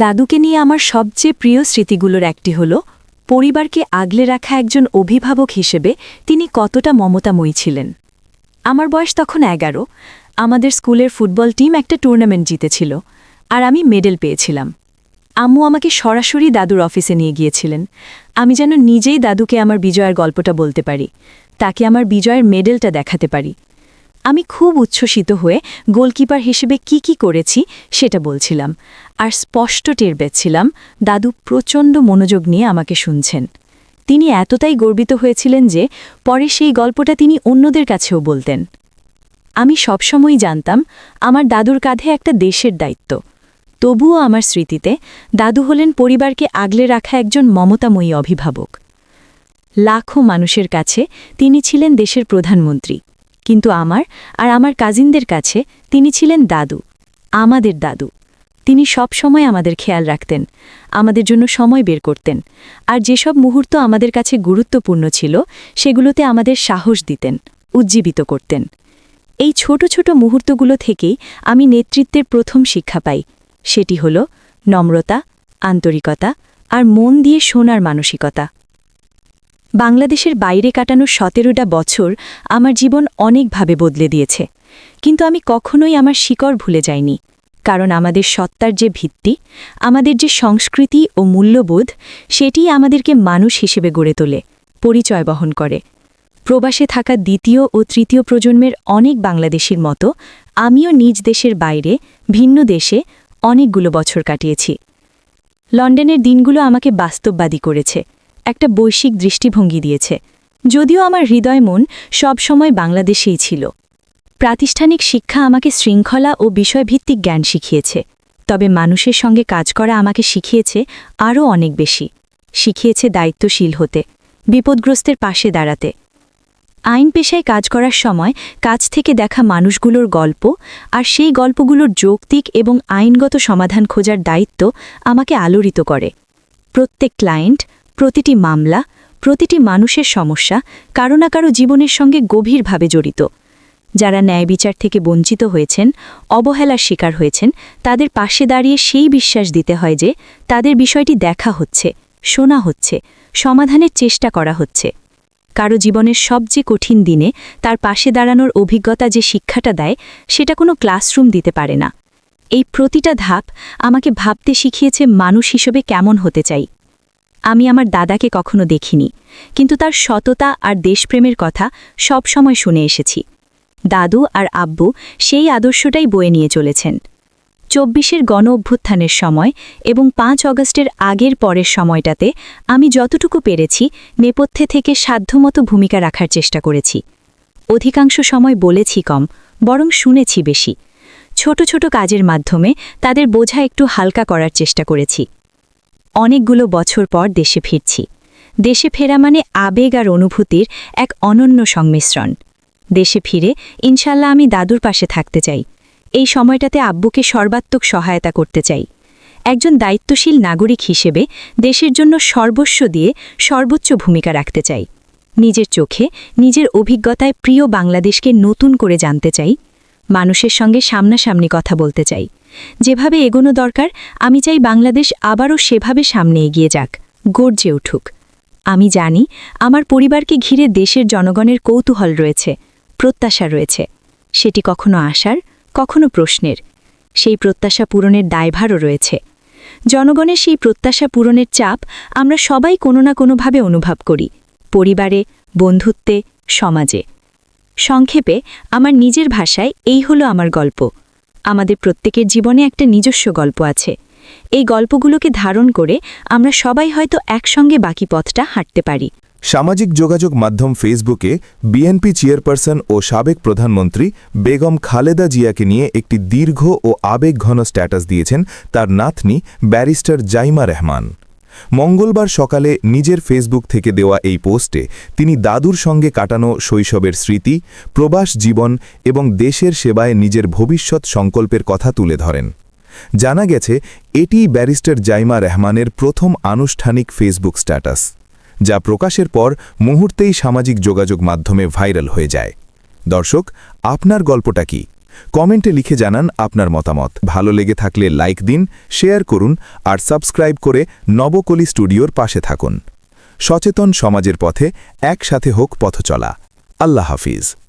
দাদুকে নিয়ে আমার সবচেয়ে প্রিয় স্মৃতিগুলোর একটি হল পরিবারকে আগলে রাখা একজন অভিভাবক হিসেবে তিনি কতটা মমতাময়ী ছিলেন। আমার বয়স তখন 11। আমাদের স্কুলের ফুটবল টিম একটা টুর্নামেন্ট জিতেছিল, আর আমি মেডেল পেয়েছিলাম। আম্মু আমাকে সরাসরি দাদুর অফিসে নিয়ে গিয়েছিলেন। আমি যেন নিজেই দাদুকে আমার বিজয়ের গল্পটা বলতে পারি, তাকে আমার বিজয়ের মেডেলটা দেখাতে পারি। আমি খুব উচ্ছ্বসিত হয়ে গোলকিপার হিসেবে কি করেছি সেটা বলছিলাম, আর স্পষ্ট টের পেয়েছিলাম দাদু প্রচণ্ড মনোযোগ নিয়ে আমাকে শুনছেন। তিনি এতটাই গর্বিত হয়েছিলেন যে পরে সেই গল্পটা তিনি অন্যদের কাছেও বলতেন। আমি সবসময়ই জানতাম আমার দাদুর কাঁধে একটা দেশের দায়িত্ব। তবুও আমার স্মৃতিতে দাদু হলেন পরিবারকে আগলে রাখা একজন মমতাময়ী অভিভাবক। লাখো মানুষের কাছে তিনি ছিলেন দেশের প্রধানমন্ত্রী, কিন্তু আমার কাজিনদের কাছে তিনি ছিলেন দাদু, আমাদের দাদু। তিনি সব সময় আমাদের খেয়াল রাখতেন, আমাদের জন্য সময় বের করতেন, আর যেসব মুহূর্ত আমাদের কাছে গুরুত্বপূর্ণ ছিল সেগুলোতে আমাদের সাহস দিতেন, উজ্জীবিত করতেন। এই ছোট ছোট মুহূর্তগুলো থেকেই আমি নেতৃত্বের প্রথম শিক্ষা পাই। সেটি হল নম্রতা, আন্তরিকতা আর মন দিয়ে শোনার মানসিকতা। বাংলাদেশের বাইরে কাটানো 17টা বছর আমার জীবন অনেকভাবে বদলে দিয়েছে, কিন্তু আমি কখনোই আমার শিকড় ভুলে যাইনি। কারণ আমাদের সত্তার যে ভিত্তি, আমাদের যে সংস্কৃতি ও মূল্যবোধ, সেটিই আমাদেরকে মানুষ হিসেবে গড়ে তোলে, পরিচয় বহন করে। প্রবাসে থাকা দ্বিতীয় ও তৃতীয় প্রজন্মের অনেক বাংলাদেশির মতো আমিও নিজ দেশের বাইরে ভিন্ন দেশে অনেকগুলো বছর কাটিয়েছি। লন্ডনের দিনগুলো আমাকে বাস্তববাদী করেছে, একটা বৈশ্বিক দৃষ্টিভঙ্গি দিয়েছে। যদিও আমার হৃদয় মন সবসময় বাংলাদেশেই ছিল। প্রাতিষ্ঠানিক শিক্ষা আমাকে শৃঙ্খলা ও বিষয়ভিত্তিক জ্ঞান শিখিয়েছে, তবে মানুষের সঙ্গে কাজ করা আমাকে শিখিয়েছে আরও অনেক বেশি। শিখিয়েছে দায়িত্বশীল হতে, বিপদগ্রস্তের পাশে দাঁড়াতে। আইন পেশায় কাজ করার সময় কাছ থেকে দেখা মানুষগুলোর গল্প আর সেই গল্পগুলোর যৌক্তিক এবং আইনগত সমাধান খোঁজার দায়িত্ব আমাকে আলোড়িত করে। প্রত্যেক ক্লায়েন্ট, প্রতিটি মামলা, প্রতিটি মানুষের সমস্যা কারো না কারো জীবনের সঙ্গে গভীরভাবে জড়িত। যারা ন্যায় বিচার থেকে বঞ্চিত হয়েছেন, অবহেলার শিকার হয়েছেন, তাদের পাশে দাঁড়িয়ে সেই বিশ্বাস দিতে হয় যে তাদের বিষয়টি দেখা হচ্ছে, শোনা হচ্ছে, সমাধানের চেষ্টা করা হচ্ছে। কারো জীবনের সবচেয়ে কঠিন দিনে তার পাশে দাঁড়ানোর অভিজ্ঞতা যে শিক্ষাটা দেয়, সেটা কোনো ক্লাসরুম দিতে পারে না। এই প্রতিটা ধাপ আমাকে ভাবতে শিখিয়েছে মানুষ হিসেবে কেমন হতে চাই। আমি আমার দাদাকে কখনো দেখিনি, কিন্তু তার সততা আর দেশপ্রেমের কথা সব সময় শুনে এসেছি। দাদু আর আব্বু সেই আদর্শটাই বয়ে নিয়ে চলেছেন। 24-এর গণ অভ্যুত্থানের সময় এবং 5 অগস্টের আগের পরের সময়টাতে আমি যতটুকু পেরেছি নেপথ্যে থেকে সাধ্যমতো ভূমিকা রাখার চেষ্টা করেছি। অধিকাংশ সময় বলেছি কম, বরং শুনেছি বেশি। ছোট ছোট কাজের মাধ্যমে তাদের বোঝা একটু হালকা করার চেষ্টা করেছি। অনেকগুলো বছর পর দেশে ফিরছি। দেশে ফেরা মানে আবেগ আর অনুভূতির এক অনন্য সংমিশ্রণ। দেশে ফিরে ইনশাল্লাহ আমি দাদুর পাশে থাকতে চাই। এই সময়টাতে আব্বুকে সর্বাত্মক সহায়তা করতে চাই। একজন দায়িত্বশীল নাগরিক হিসেবে দেশের জন্য সর্বস্ব দিয়ে সর্বোচ্চ ভূমিকা রাখতে চাই। নিজের চোখে, নিজের অভিজ্ঞতায় প্রিয় বাংলাদেশকে নতুন করে জানতে চাই। মানুষের সঙ্গে সামনাসামনি কথা বলতে চাই। যেভাবে এগোনো দরকার, আমি চাই বাংলাদেশ আবারও সেভাবে সামনে এগিয়ে যাক, গর্জে উঠুক। আমি জানি আমার পরিবারকে ঘিরে দেশের জনগণের কৌতূহল রয়েছে, প্রত্যাশা রয়েছে। সেটি কখনো আশার, কখনো প্রশ্নের। সেই প্রত্যাশা পূরণের দায়ভারও রয়েছে। জনগণের সেই প্রত্যাশা পূরণের চাপ আমরা সবাই কোনো না কোনোভাবে অনুভব করি, পরিবারে, বন্ধুত্বে, সমাজে। সংক্ষেপে আমার নিজের ভাষায় এই হলো আমার গল্প। আমাদের প্রত্যেকের জীবনে একটা নিজস্ব গল্প আছে। এই গল্পগুলোকে ধারণ করে আমরা সবাই হয়তো একসঙ্গে বাকি পথটা হাঁটতে পারি। সামাজিক যোগাযোগ মাধ্যম ফেসবুকে বিএনপি চেয়ারপারসন ও সাবেক প্রধানমন্ত্রী বেগম খালেদা জিয়াকে নিয়ে একটি দীর্ঘ ও আবেগঘন স্ট্যাটাস দিয়েছেন তার নাতনি ব্যারিস্টার জাইমা রহমান। মঙ্গলবার সকালে নিজের ফেসবুক থেকে দেওয়া এই পোস্টে তিনি দাদুর সঙ্গে কাটানো শৈশবের স্মৃতি, প্রবাস জীবন এবং দেশের সেবায় নিজের ভবিষ্যৎ সংকল্পের কথা তুলে ধরেন। জানা গেছে এটিই ব্যারিস্টার জাইমা রহমানের প্রথম আনুষ্ঠানিক ফেসবুক স্ট্যাটাস, যা প্রকাশের পর মুহূর্তেই সামাজিক যোগাযোগ মাধ্যমে ভাইরাল হয়ে যায়। দর্শক, আপনার গল্পটা কি? কমেন্টে লিখে জানান আপনার মতামত। ভালো লেগে থাকলে লাইক দিন, শেয়ার করুন আর সাবস্ক্রাইব করে নবকলি স্টুডিওর পাশে থাকুন। সচেতন সমাজের পথে একসাথে হোক পথচলা। আল্লাহ হাফিজ।